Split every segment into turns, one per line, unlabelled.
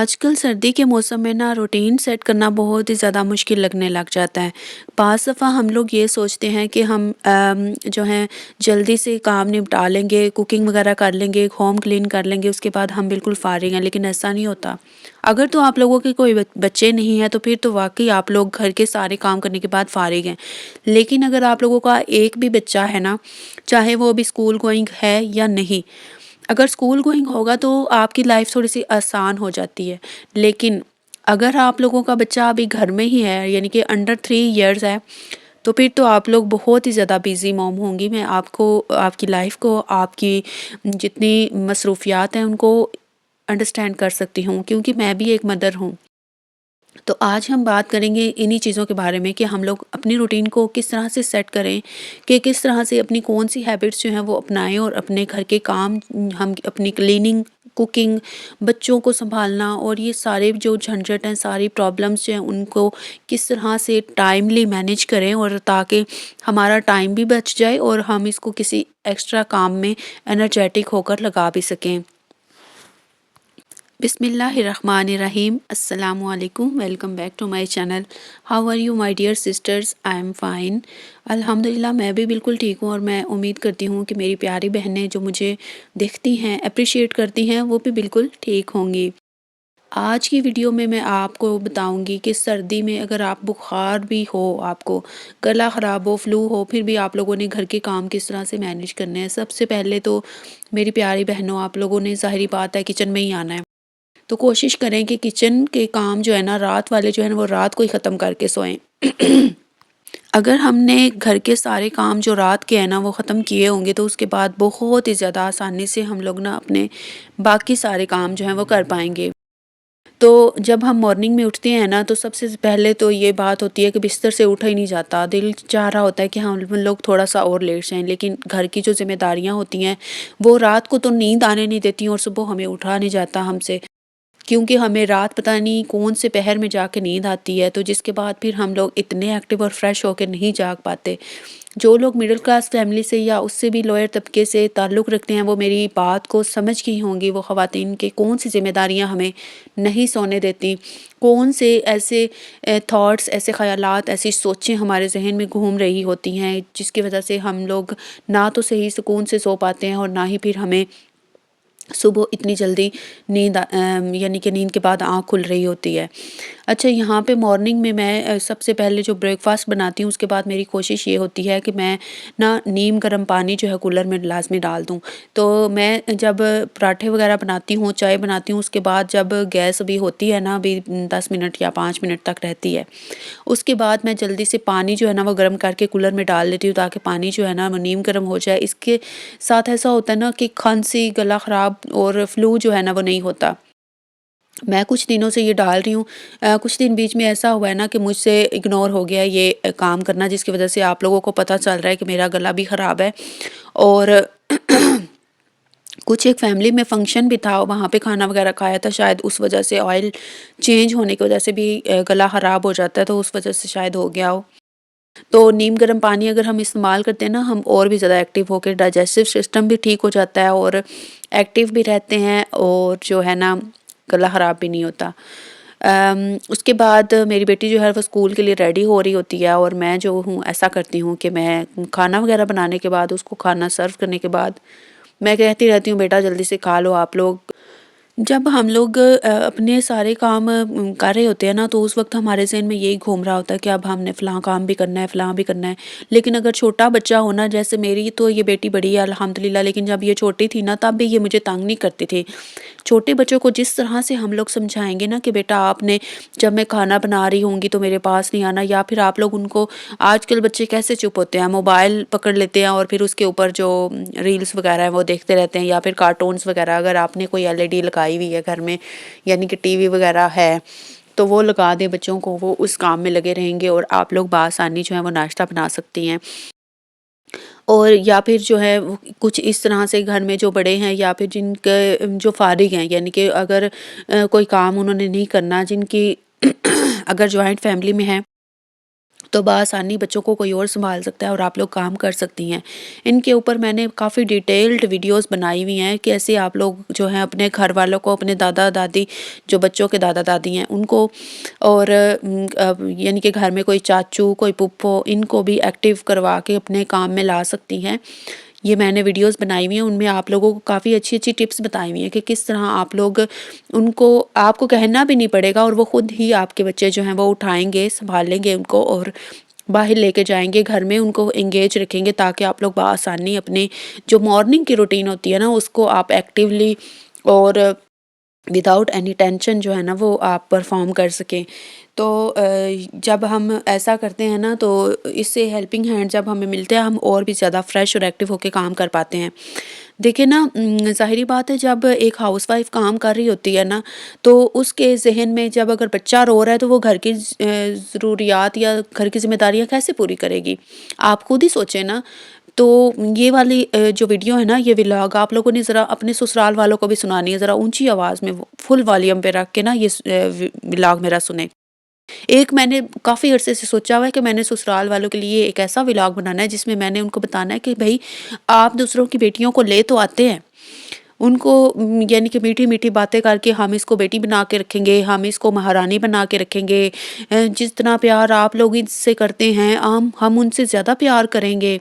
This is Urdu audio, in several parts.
آج کل سردی کے موسم میں نا روٹین سیٹ کرنا بہت ہی زیادہ مشکل لگنے لگ جاتا ہے۔ بعض دفعہ ہم لوگ یہ سوچتے ہیں کہ ہم جو ہیں جلدی سے کام نپٹا لیں گے، کوکنگ وغیرہ کر لیں گے، ہوم کلین کر لیں گے، اس کے بعد ہم بالکل فارغ ہیں، لیکن ایسا نہیں ہوتا۔ اگر تو آپ لوگوں کے کوئی بچے نہیں ہیں تو پھر تو واقعی آپ لوگ گھر کے سارے کام کرنے کے بعد فارغ ہیں۔ لیکن اگر آپ لوگوں کا ایک بھی بچہ ہے نا، چاہے وہ ابھی اسکول گوئنگ ہے یا نہیں، اگر اسکول گوئنگ ہوگا تو آپ کی لائف تھوڑی سی آسان ہو جاتی ہے، لیکن اگر آپ لوگوں کا بچہ ابھی گھر میں ہی ہے یعنی کہ انڈر 3 ایئرز ہے تو پھر تو آپ لوگ بہت ہی زیادہ بیزی موم ہوں گی۔ میں آپ کو، آپ کی لائف کو، آپ کی جتنی مصروفیات ہیں ان کو انڈرسٹینڈ کر سکتی ہوں، کیونکہ میں بھی ایک مدر ہوں۔ تو آج ہم بات کریں گے انہی چیزوں کے بارے میں کہ ہم لوگ اپنی روٹین کو کس طرح سے سیٹ کریں، کہ کس طرح سے اپنی کون سی ہیبٹس جو ہیں وہ اپنائیں، اور اپنے گھر کے کام، ہم اپنی کلیننگ، کوکنگ، بچوں کو سنبھالنا اور یہ سارے جو جھنجھٹ ہیں، ساری پرابلمس جو ہیں ان کو کس طرح سے ٹائملی مینیج کریں، اور تاکہ ہمارا ٹائم بھی بچ جائے اور ہم اس کو کسی ایکسٹرا کام میں انرجیٹک ہو کر لگا بھی سکیں۔ بسم اللہ الرحمن الرحیم۔ السلام علیکم، welcome back to my channel. How are you my dear sisters? I am fine, الحمدللہ میں بھی بالکل ٹھیک ہوں، اور میں امید کرتی ہوں کہ میری پیاری بہنیں جو مجھے دیکھتی ہیں، اپریشیٹ کرتی ہیں، وہ بھی بالکل ٹھیک ہوں گی۔ آج کی ویڈیو میں میں آپ کو بتاؤں گی کہ سردی میں اگر آپ بخار بھی ہو، آپ کو گلا خراب ہو، فلو ہو، پھر بھی آپ لوگوں نے گھر کے کام کس طرح سے مینیج کرنے ہیں۔ سب سے پہلے تو میری پیاری بہنوں، آپ لوگوں نے ظاہری بات ہے کچن میں ہی آنا ہے، تو کوشش کریں کہ کچن کے کام جو ہے نا، رات والے جو ہے نا، وہ رات کو ہی ختم کر کے سوئیں۔ اگر ہم نے گھر کے سارے کام جو رات کے ہیں نا وہ ختم کیے ہوں گے تو اس کے بعد بہت ہی زیادہ آسانی سے ہم لوگ نا اپنے باقی سارے کام جو ہیں وہ کر پائیں گے۔ تو جب ہم مارننگ میں اٹھتے ہیں نا تو سب سے پہلے تو یہ بات ہوتی ہے کہ بستر سے اٹھا ہی نہیں جاتا، دل چاہ رہا ہوتا ہے کہ ہم لوگ تھوڑا سا اور لیٹ جائیں، لیکن گھر کی جو ذمہ داریاں ہوتی ہیں وہ رات کو تو نیند آنے نہیں دیتی اور صبح ہمیں اٹھا نہیں جاتا ہم سے، کیونکہ ہمیں رات پتہ نہیں کون سے پہر میں جا کے نیند آتی ہے، تو جس کے بعد پھر ہم لوگ اتنے ایکٹیو اور فریش ہو کے نہیں جاگ پاتے۔ جو لوگ مڈل کلاس فیملی سے یا اس سے بھی لوئر طبقے سے تعلق رکھتے ہیں وہ میری بات کو سمجھ گئی ہوں گی، وہ خواتین کے کون سی ذمہ داریاں ہمیں نہیں سونے دیتی، کون سے ایسے تھاٹس، ایسے خیالات، ایسی سوچیں ہمارے ذہن میں گھوم رہی ہوتی ہیں جس کی وجہ سے ہم لوگ نہ تو صحیح سکون سے سو پاتے ہیں اور نہ ہی پھر ہمیں صبح اتنی جلدی نیند یعنی کہ نیند کے بعد آنکھ کھل رہی ہوتی ہے۔ اچھا، یہاں پہ مارننگ میں میں سب سے پہلے جو بریک فاسٹ بناتی ہوں اس کے بعد میری کوشش یہ ہوتی ہے کہ میں نا نیم گرم پانی جو ہے کولر میں لازمی ڈال دوں۔ تو میں جب پراٹھے وغیرہ بناتی ہوں، چائے بناتی ہوں، اس کے بعد جب گیس ابھی ہوتی ہے نا، ابھی 10 منٹ یا 5 منٹ تک رہتی ہے، اس کے بعد میں جلدی سے پانی جو ہے نا وہ گرم کر کے کولر میں ڈال لیتی ہوں تاکہ پانی جو ہے نا وہ نیم گرم ہو جائے۔ اس کے ساتھ ایسا ہوتا ہے نا کہ کھانسی، گلا خراب اور فلو جو ہے نا وہ نہیں ہوتا۔ میں کچھ دنوں سے یہ ڈال رہی ہوں، کچھ دن بیچ میں ایسا ہوا ہے نا کہ مجھ سے اگنور ہو گیا یہ کام کرنا، جس کی وجہ سے آپ لوگوں کو پتہ چل رہا ہے کہ میرا گلا بھی خراب ہے، اور کچھ ایک فیملی میں فنکشن بھی تھا، وہاں پہ کھانا وغیرہ کھایا تھا، شاید اس وجہ سے آئل چینج ہونے کی وجہ سے بھی گلا خراب ہو جاتا ہے، تو اس وجہ سے شاید ہو گیا ہو۔ تو نیم گرم پانی اگر ہم استعمال کرتے ہیں نا، ہم اور بھی زیادہ ایکٹیو ہو کے ڈائجسٹو سسٹم بھی ٹھیک ہو جاتا ہے اور ایکٹیو بھی رہتے ہیں، اور جو ہے نا گلا خراب بھی نہیں ہوتا۔ اس کے بعد میری بیٹی جو ہے وہ اسکول کے لیے ریڈی ہو رہی ہوتی ہے، اور میں جو ہوں ایسا کرتی ہوں کہ میں کھانا وغیرہ بنانے کے بعد، اس کو کھانا سرو کرنے کے بعد میں کہتی رہتی ہوں بیٹا جلدی سے کھا لو آپ لوگ۔ جب ہم لوگ اپنے سارے کام کر رہے ہوتے ہیں نا تو اس وقت ہمارے ذہن میں یہی گھوم رہا ہوتا ہے کہ اب ہم نے فلاں کام بھی کرنا ہے، فلاں بھی کرنا ہے، لیکن اگر چھوٹا بچہ ہونا، جیسے میری تو یہ بیٹی بڑی ہے الحمدللہ، لیکن جب یہ چھوٹی تھی نا تب بھی یہ مجھے تنگ نہیں کرتی تھی۔ چھوٹے بچوں کو جس طرح سے ہم لوگ سمجھائیں گے نا کہ بیٹا آپ نے جب میں کھانا بنا رہی ہوں گی تو میرے پاس نہیں آنا، یا پھر آپ لوگ ان کو، آج کل بچے کیسے چپ ہوتے ہیں، موبائل پکڑ لیتے ہیں اور پھر اس کے اوپر جو ریلز وغیرہ ہیں وہ دیکھتے رہتے ہیں، یا پھر کارٹونز وغیرہ، اگر آپ نے کوئی LED لگائی ہوئی ہے گھر میں یعنی کہ ٹی وی وغیرہ ہے تو وہ لگا دیں بچوں کو، وہ اس کام میں لگے رہیں گے اور آپ لوگ بآسانی جو ہے وہ ناشتہ بنا سکتی ہیں۔ اور یا پھر جو ہے کچھ اس طرح سے گھر میں جو بڑے ہیں یا پھر جن کے جو فارغ ہیں، یعنی کہ اگر کوئی کام انہوں نے نہیں کرنا، جن کی اگر جوائنٹ فیملی میں ہے تو بآسانی بچوں کو کوئی اور سنبھال سکتا ہے اور آپ لوگ کام کر سکتی ہیں۔ ان کے اوپر میں نے کافی ڈیٹیلڈ ویڈیوز بنائی ہوئی ہیں، کیسے آپ لوگ جو ہیں اپنے گھر والوں کو، اپنے دادا دادی، جو بچوں کے دادا دادی ہیں ان کو، اور یعنی کہ گھر میں کوئی چاچو، کوئی پھپھو، ان کو بھی ایکٹیو کروا کے اپنے کام میں لا سکتی ہیں۔ یہ میں نے ویڈیوز بنائی ہوئی ہیں، ان میں آپ لوگوں کو کافی اچھی اچھی ٹپس بتائی ہوئی ہیں کہ کس طرح آپ لوگ ان کو، آپ کو کہنا بھی نہیں پڑے گا اور وہ خود ہی آپ کے بچے جو ہیں وہ اٹھائیں گے، سنبھال لیں گے ان کو اور باہر لے کے جائیں گے، گھر میں ان کو انگیج رکھیں گے تاکہ آپ لوگ بآسانی اپنی جو مارننگ کی روٹین ہوتی ہے نا اس کو آپ ایکٹیولی اور وداؤٹ اینی ٹینشن جو ہے نا وہ آپ پرفارم کر سکیں۔ تو جب ہم ایسا کرتے ہیں نا تو اس سے ہیلپنگ ہینڈ جب ہمیں ملتے ہیں ہم اور بھی زیادہ فریش اور ایکٹیو ہو کے کام کر پاتے ہیں۔ دیکھیں نا، ظاہری بات ہے جب ایک ہاؤس وائف کام کر رہی ہوتی ہے نا تو اس کے ذہن میں جب اگر بچہ رو رہا ہے تو وہ گھر کی ضروریات یا گھر کی ذمہ داریاں کیسے پوری کرے گی؟ آپ خود ہی سوچیں نا۔ تو یہ والی جو ویڈیو ہے نا، یہ ولاگ آپ لوگوں نے ذرا اپنے سسرال والوں کو بھی سنانی ہے، ذرا اونچی آواز میں فل والیوم پہ رکھ کے نا یہ ولاگ میرا سنیں۔ ایک میں نے کافی عرصے سے سوچا ہوا ہے کہ میں نے سسرال والوں کے لیے ایک ایسا ولاگ بنانا ہے جس میں میں نے ان کو بتانا ہے کہ بھائی آپ دوسروں کی بیٹیوں کو لے تو آتے ہیں، ان کو یعنی کہ میٹھی میٹھی باتیں کر کے ہم اس کو بیٹی بنا کے رکھیں گے، ہم اس کو مہارانی بنا کے رکھیں گے، جتنا پیار آپ لوگ ان سے کرتے ہیں ہم ان سے زیادہ پیار کریں گے،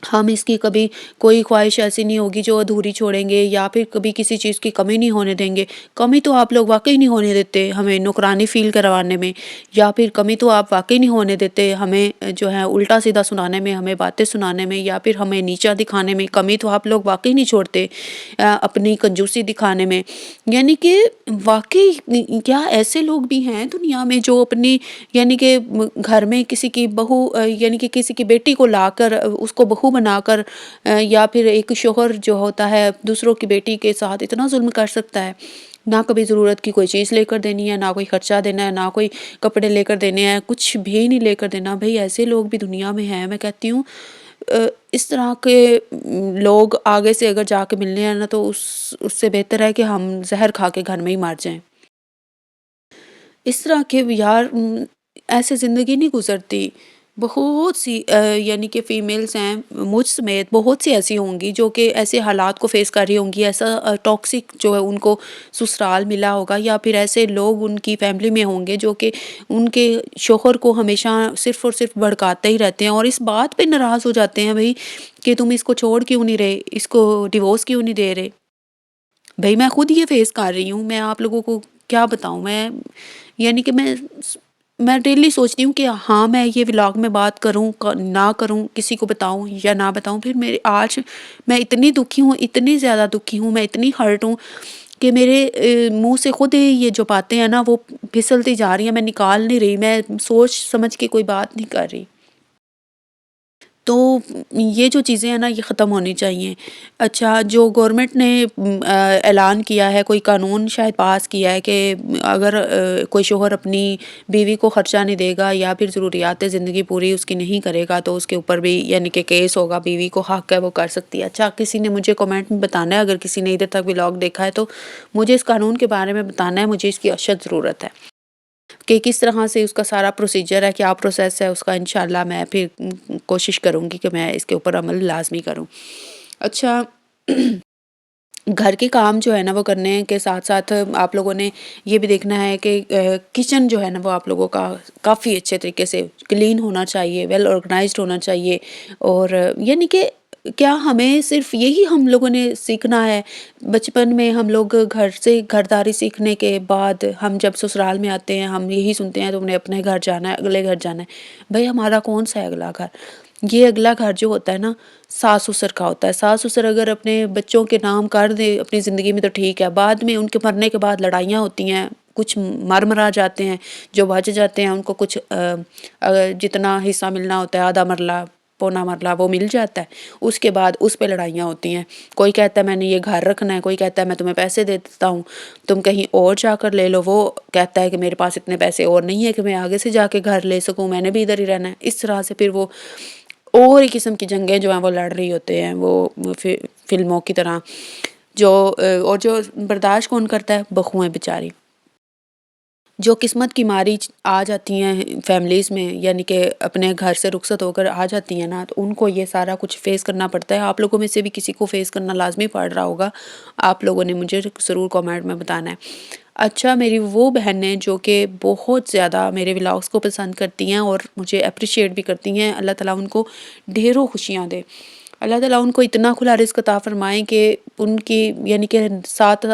ہم اس کی کبھی کوئی خواہش ایسی نہیں ہوگی جو ادھوری چھوڑیں گے، یا پھر کبھی کسی چیز کی کمی نہیں ہونے دیں گے۔ کمی تو آپ لوگ واقعی نہیں ہونے دیتے ہمیں نکرانی فیل کروانے میں، یا پھر کمی تو آپ واقعی نہیں ہونے دیتے ہمیں جو ہے الٹا سیدھا سنانے میں، ہمیں باتیں سنانے میں، یا پھر ہمیں نیچا دکھانے میں۔ کمی تو آپ لوگ واقعی نہیں چھوڑتے اپنی کنجوسی دکھانے میں۔ یعنی کہ واقعی کیا ایسے لوگ بھی ہیں دنیا میں جو اپنی یعنی کہ گھر میں کسی کی بہو یعنی کہ کسی کی بیٹی کو لا کر اس کو بہو بنا کر، یا پھر ایک شوہر جو ہوتا ہے دوسروں کی بیٹی کے ساتھ اتنا ظلم کر سکتا ہے؟ نہ کبھی ضرورت کی کوئی چیز لے کر دینی ہے، نہ کوئی خرچہ دینا ہے، نہ کوئی کپڑے لے کر دینے ہیں، کچھ بھی نہیں لے کر دینا۔ بھئی ایسے لوگ بھی دنیا میں ہیں۔ میں کہتی ہوں اس طرح کے لوگ آگے سے اگر جا کے ملنے ہیں نا تو اس سے بہتر ہے کہ ہم زہر کھا کے گھر میں ہی مار جائیں۔ اس طرح کے یار ایسے زندگی نہیں گزرتی۔ بہت سی یعنی کہ فیمیلز ہیں، مجھ سمیت بہت سی ایسی ہوں گی جو کہ ایسے حالات کو فیس کر رہی ہوں گی، ایسا ٹاکسک جو ہے ان کو سسرال ملا ہوگا، یا پھر ایسے لوگ ان کی فیملی میں ہوں گے جو کہ ان کے شوہر کو ہمیشہ صرف اور صرف بھڑکاتے ہی رہتے ہیں اور اس بات پہ ناراض ہو جاتے ہیں بھائی کہ تم اس کو چھوڑ کیوں نہیں رہے، اس کو ڈیورس کیوں نہیں دے رہے۔ بھائی میں خود یہ فیس کر رہی ہوں، میں آپ لوگوں کو کیا بتاؤں۔ میں یعنی کہ میں ڈیلی سوچتی ہوں کہ ہاں میں یہ ولاگ میں بات کروں نہ کروں، کسی کو بتاؤں یا نہ بتاؤں۔ پھر میرے آج میں اتنی دکھی ہوں، اتنی زیادہ دکھی ہوں، میں اتنی ہرٹ ہوں کہ میرے منہ سے خود ہی یہ جو باتیں ہیں نا وہ پھسلتی جا رہی ہیں، میں نکال نہیں رہی، میں سوچ سمجھ کے کوئی بات نہیں کر رہی۔ تو یہ جو چیزیں ہیں نا یہ ختم ہونی چاہیے۔ اچھا، جو گورنمنٹ نے اعلان کیا ہے، کوئی قانون شاید پاس کیا ہے کہ اگر کوئی شوہر اپنی بیوی کو خرچہ نہیں دے گا یا پھر ضروریات زندگی پوری اس کی نہیں کرے گا تو اس کے اوپر بھی یعنی کہ کیس ہوگا، بیوی کو حق ہے وہ کر سکتی ہے۔ اچھا، کسی نے مجھے کمنٹ میں بتانا ہے، اگر کسی نے ادھر تک ولاگ دیکھا ہے تو مجھے اس قانون کے بارے میں بتانا ہے، مجھے اس کی اشد ضرورت ہے کہ کس طرح سے اس کا سارا پروسیجر ہے، کیا پروسیس ہے اس کا۔ انشاءاللہ میں پھر کوشش کروں گی کہ میں اس کے اوپر عمل لازمی کروں۔ اچھا، گھر کے کام جو ہے نا وہ کرنے کے ساتھ ساتھ آپ لوگوں نے یہ بھی دیکھنا ہے کہ کچن جو ہے نا وہ آپ لوگوں کا کافی اچھے طریقے سے کلین ہونا چاہیے، ویل آرگنائزڈ ہونا چاہیے۔ اور یعنی کہ کیا ہمیں صرف یہی ہم لوگوں نے سیکھنا ہے؟ بچپن میں ہم لوگ گھر سے گھرداری سیکھنے کے بعد ہم جب سسرال میں آتے ہیں ہم یہی سنتے ہیں تم نے اپنے گھر جانا ہے، اگلے گھر جانا ہے۔ بھائی ہمارا کون سا ہے اگلا گھر؟ یہ اگلا گھر جو ہوتا ہے نا ساس سسر کا ہوتا ہے۔ ساس سسر اگر اپنے بچوں کے نام کر دے اپنی زندگی میں تو ٹھیک ہے، بعد میں ان کے مرنے کے بعد لڑائیاں ہوتی ہیں، کچھ مرا جاتے ہیں، جو بچ جاتے ہیں ان کو کچھ جتنا حصہ ملنا ہوتا ہے، آدھا مرلہ پونا مرلہ وہ مل جاتا ہے۔ اس کے بعد اس پہ لڑائیاں ہوتی ہیں، کوئی کہتا ہے میں نے یہ گھر رکھنا ہے، کوئی کہتا ہے میں تمہیں پیسے دے دیتا ہوں تم کہیں اور جا کر لے لو، وہ کہتا ہے کہ میرے پاس اتنے پیسے اور نہیں ہے کہ میں آگے سے جا کے گھر لے سکوں، میں نے بھی ادھر ہی رہنا ہے۔ اس طرح سے پھر وہ اور ہی قسم کی جنگیں جو ہیں وہ لڑ رہی ہوتے ہیں، وہ فلموں کی طرح جو اور جو برداشت کون کرتا ہے؟ بہویں بیچاری۔ جو قسمت کی ماری آ جاتی ہیں فیملیز میں، یعنی کہ اپنے گھر سے رخصت ہو کر آ جاتی ہیں نا، تو ان کو یہ سارا کچھ فیس کرنا پڑتا ہے۔ آپ لوگوں میں سے بھی کسی کو فیس کرنا لازمی پڑ رہا ہوگا، آپ لوگوں نے مجھے ضرور کامنٹ میں بتانا ہے۔ اچھا، میری وہ بہنیں جو کہ بہت زیادہ میرے ولاگس کو پسند کرتی ہیں اور مجھے اپریشیٹ بھی کرتی ہیں، اللہ تعالیٰ ان کو ڈھیروں خوشیاں دے۔ اللہ تعالیٰ ان کو اتنا کھلا رزق عطا فرمائیں کہ ان کی یعنی کہ 7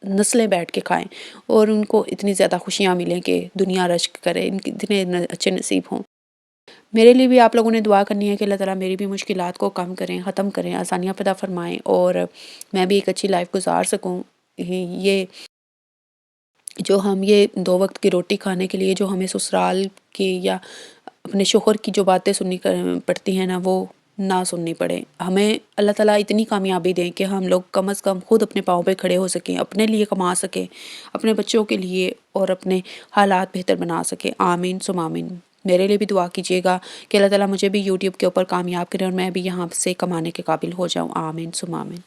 نسلیں بیٹھ کے کھائیں اور ان کو اتنی زیادہ خوشیاں ملیں کہ دنیا رشک کرے، ان کے اتنے اچھے نصیب ہوں۔ میرے لیے بھی آپ لوگوں نے دعا کرنی ہے کہ اللہ تعالیٰ میری بھی مشکلات کو کم کریں، ختم کریں، آسانیاں پیدا فرمائیں اور میں بھی ایک اچھی لائف گزار سکوں۔ یہ جو ہم یہ 2 وقت کی روٹی کھانے کے لیے جو ہمیں سسرال کی یا اپنے شوہر کی جو باتیں سننی پڑتی ہیں نا، وہ نہ سننی پڑے۔ ہمیں اللہ تعالیٰ اتنی کامیابی دیں کہ ہم لوگ کم از کم خود اپنے پاؤں پہ کھڑے ہو سکیں، اپنے لیے کما سکیں، اپنے بچوں کے لیے اور اپنے حالات بہتر بنا سکیں۔ آمین ثم آمین۔ میرے لیے بھی دعا کیجیے گا کہ اللہ تعالیٰ مجھے بھی یوٹیوب کے اوپر کامیاب کرے اور میں بھی یہاں سے کمانے کے قابل ہو جاؤں۔ آمین ثم آمین۔